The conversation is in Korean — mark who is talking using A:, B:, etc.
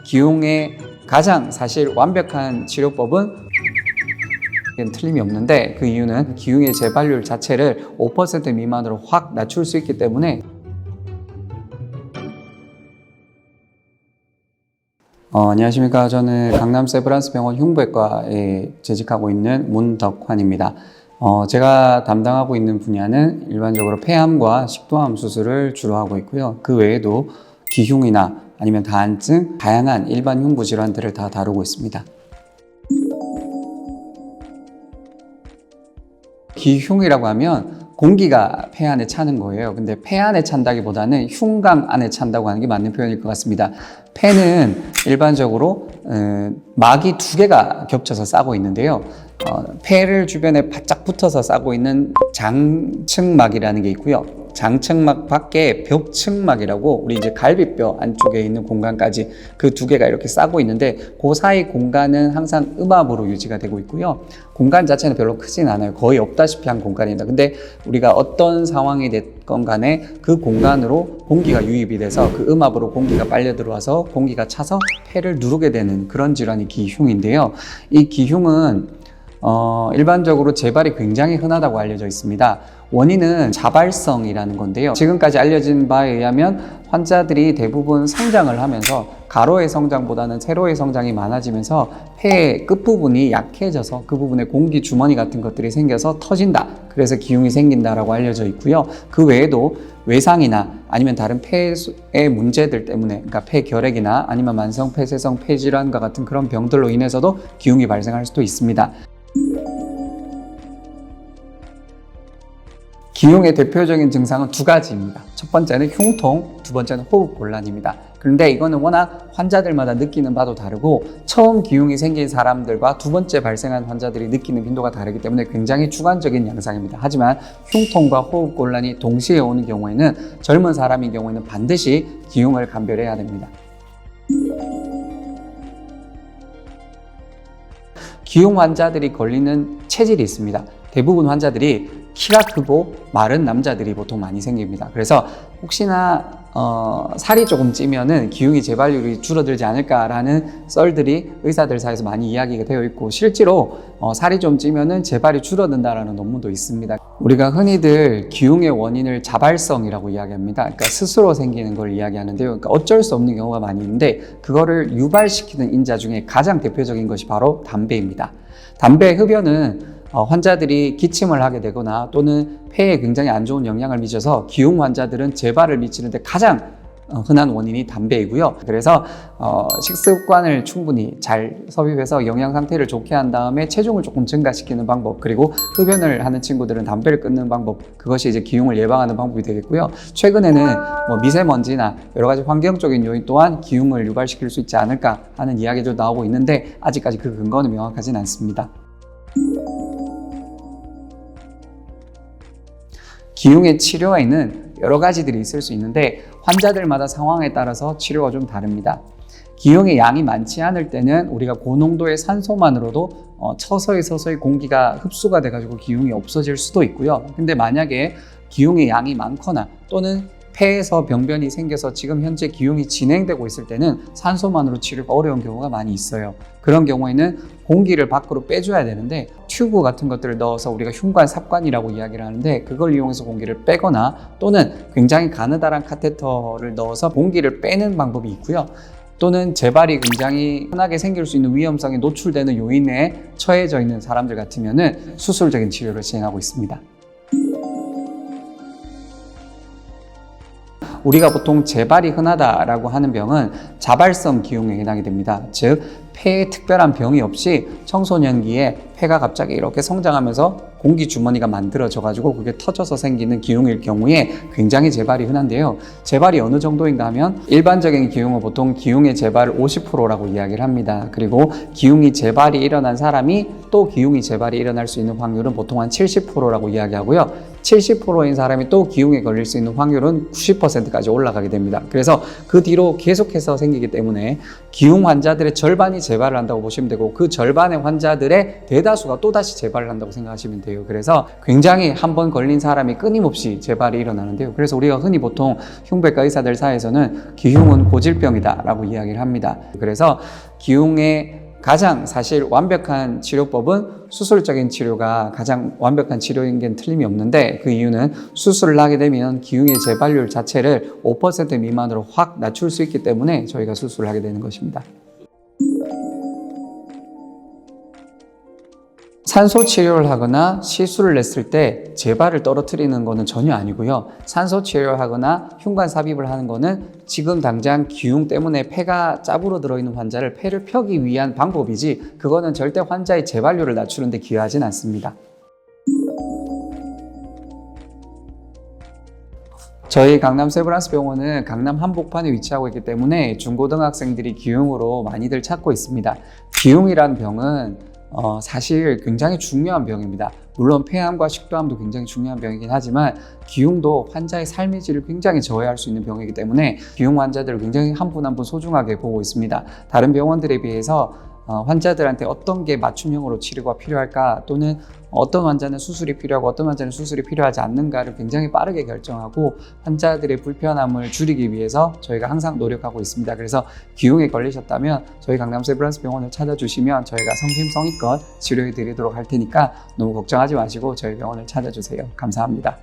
A: 기흉의 가장 사실 완벽한 치료법은 틀림이 없는데, 그 이유는 기흉의 재발률 자체를 5% 미만으로 확 낮출 수 있기 때문에. 안녕하십니까. 저는 강남 세브란스 병원 흉부외과에 재직하고 있는 문덕환입니다. 제가 담당하고 있는 분야는 일반적으로 폐암과 식도암 수술을 주로 하고 있고요. 그 외에도 기흉이나 아니면 다한증, 다양한 일반 흉부 질환들을 다 다루고 있습니다. 기흉이라고 하면 공기가 폐 안에 차는 거예요. 근데 폐 안에 찬다기보다는 흉곽 안에 찬다고 하는 게 맞는 표현일 것 같습니다. 폐는 일반적으로 막이 두 개가 겹쳐서 싸고 있는데요. 폐를 주변에 바짝 붙어서 싸고 있는 장층막이라는 게 있고요. 장층막 밖에 벽층막이라고, 우리 이제 갈비뼈 안쪽에 있는 공간까지 그 두 개가 이렇게 싸고 있는데, 그 사이 공간은 항상 음압으로 유지가 되고 있고요. 공간 자체는 별로 크진 않아요. 거의 없다시피 한 공간입니다. 근데 우리가 어떤 상황이 됐건 간에 그 공간으로 공기가 유입이 돼서 그 음압으로 공기가 빨려 들어와서 공기가 차서 폐를 누르게 되는 그런 질환이 기흉인데요. 이 기흉은 일반적으로 재발이 굉장히 흔하다고 알려져 있습니다. 원인은 자발성이라는 건데요. 지금까지 알려진 바에 의하면 환자들이 대부분 성장을 하면서 가로의 성장보다는 세로의 성장이 많아지면서 폐의 끝부분이 약해져서 그 부분에 공기 주머니 같은 것들이 생겨서 터진다. 그래서 기흉이 생긴다라고 알려져 있고요. 그 외에도 외상이나 아니면 다른 폐의 문제들 때문에, 그러니까 폐결핵이나 아니면 만성 폐쇄성 폐질환과 같은 그런 병들로 인해서도 기흉이 발생할 수도 있습니다. 기흉의 대표적인 증상은 두 가지입니다. 첫 번째는 흉통, 두 번째는 호흡곤란입니다. 그런데 이거는 워낙 환자들마다 느끼는 바도 다르고, 처음 기흉이 생긴 사람들과 두 번째 발생한 환자들이 느끼는 빈도가 다르기 때문에 굉장히 주관적인 양상입니다. 하지만 흉통과 호흡곤란이 동시에 오는 경우에는, 젊은 사람인 경우에는 반드시 기흉을 감별해야 됩니다. 기흉 환자들이 걸리는 체질이 있습니다. 대부분 환자들이 키가 크고 마른 남자들이 보통 많이 생깁니다. 그래서 혹시나 살이 조금 찌면은 기흉이 재발률이 줄어들지 않을까라는 썰들이 의사들 사이에서 많이 이야기가 되어 있고, 실제로 살이 좀 찌면은 재발이 줄어든다라는 논문도 있습니다. 우리가 흔히들 기흉의 원인을 자발성이라고 이야기합니다. 그러니까 스스로 생기는 걸 이야기하는데요. 그러니까 어쩔 수 없는 경우가 많이 있는데, 그거를 유발시키는 인자 중에 가장 대표적인 것이 바로 담배입니다. 담배 흡연은 환자들이 기침을 하게 되거나 또는 폐에 굉장히 안 좋은 영향을 미쳐서 기흉 환자들은 재발을 미치는데 가장 흔한 원인이 담배이고요. 그래서 식습관을 충분히 잘 섭입해서 영양 상태를 좋게 한 다음에 체중을 조금 증가시키는 방법, 그리고 흡연을 하는 친구들은 담배를 끊는 방법, 그것이 이제 기흉을 예방하는 방법이 되겠고요. 최근에는 미세먼지나 여러 가지 환경적인 요인 또한 기흉을 유발시킬 수 있지 않을까 하는 이야기도 나오고 있는데, 아직까지 그 근거는 명확하진 않습니다. 기흉의 치료에는 여러 가지들이 있을 수 있는데, 환자들마다 상황에 따라서 치료가 좀 다릅니다. 기흉의 양이 많지 않을 때는 우리가 고농도의 산소만으로도 서서히 공기가 흡수가 돼가지고 기흉이 없어질 수도 있고요. 근데 만약에 기흉의 양이 많거나 또는 폐에서 병변이 생겨서 지금 현재 기흉이 진행되고 있을 때는 산소만으로 치료가 어려운 경우가 많이 있어요. 그런 경우에는 공기를 밖으로 빼줘야 되는데, 튜브 같은 것들을 넣어서 우리가 흉관 삽관이라고 이야기를 하는데, 그걸 이용해서 공기를 빼거나 또는 굉장히 가느다란 카테터를 넣어서 공기를 빼는 방법이 있고요. 또는 재발이 굉장히 흔하게 생길 수 있는 위험성에 노출되는 요인에 처해져 있는 사람들 같으면은 수술적인 치료를 진행하고 있습니다. 우리가 보통 재발이 흔하다라고 하는 병은 자발성 기흉에 해당이 됩니다. 즉, 폐에 특별한 병이 없이 청소년기에 폐가 갑자기 이렇게 성장하면서 공기 주머니가 만들어져 가지고 그게 터져서 생기는 기흉일 경우에 굉장히 재발이 흔한데요. 재발이 어느 정도인가 하면, 일반적인 기흉은 보통 기흉의 재발을 50%라고 이야기를 합니다. 그리고 기흉이 재발이 일어난 사람이 또 기흉이 재발이 일어날 수 있는 확률은 보통 한 70%라고 이야기하고요. 70%인 사람이 또 기흉에 걸릴 수 있는 확률은 90%까지 올라가게 됩니다. 그래서 그 뒤로 계속해서 생기기 때문에 기흉 환자들의 절반이 재발을 한다고 보시면 되고 그 절반의 환자들의 대다수가 또다시 재발을 한다고 생각하시면 돼요. 그래서 굉장히 한 번 걸린 사람이 끊임없이 재발이 일어나는데요. 그래서 우리가 흔히 보통 흉부외과 의사들 사이에서는 기흉은 고질병이다 라고 이야기를 합니다. 그래서 기흉의 가장 사실 완벽한 치료법은 수술적인 치료가 가장 완벽한 치료인 게 틀림이 없는데 그 이유는 수술을 하게 되면 기흉의 재발률 자체를 5% 미만으로 확 낮출 수 있기 때문에 저희가 수술을 하게 되는 것입니다. 산소 치료를 하거나 시술을 냈을 때 재발을 떨어뜨리는 것은 전혀 아니고요. 산소 치료를 하거나 흉관 삽입을 하는 것은 지금 당장 기흉 때문에 폐가 짭으로 들어있는 환자를 폐를 펴기 위한 방법이지 그거는 절대 환자의 재발률을 낮추는 데 기여하진 않습니다. 저희 강남 세브란스 병원은 강남 한복판에 위치하고 있기 때문에 중고등학생들이 기흉으로 많이들 찾고 있습니다. 기흉이라는 병은 사실 굉장히 중요한 병입니다. 물론 폐암과 식도암도 굉장히 중요한 병이긴 하지만 기흉도 환자의 삶의 질을 굉장히 저해할 수 있는 병이기 때문에 기흉 환자들을 굉장히 한 분 한 분 소중하게 보고 있습니다. 다른 병원들에 비해서 환자들한테 어떤 게 맞춤형으로 치료가 필요할까 또는 어떤 환자는 수술이 필요하고 어떤 환자는 수술이 필요하지 않는가를 굉장히 빠르게 결정하고 환자들의 불편함을 줄이기 위해서 저희가 항상 노력하고 있습니다. 그래서 기흉에 걸리셨다면 저희 강남 세브란스 병원을 찾아주시면 저희가 성심성의껏 치료해 드리도록 할 테니까 너무 걱정하지 마시고 저희 병원을 찾아주세요. 감사합니다.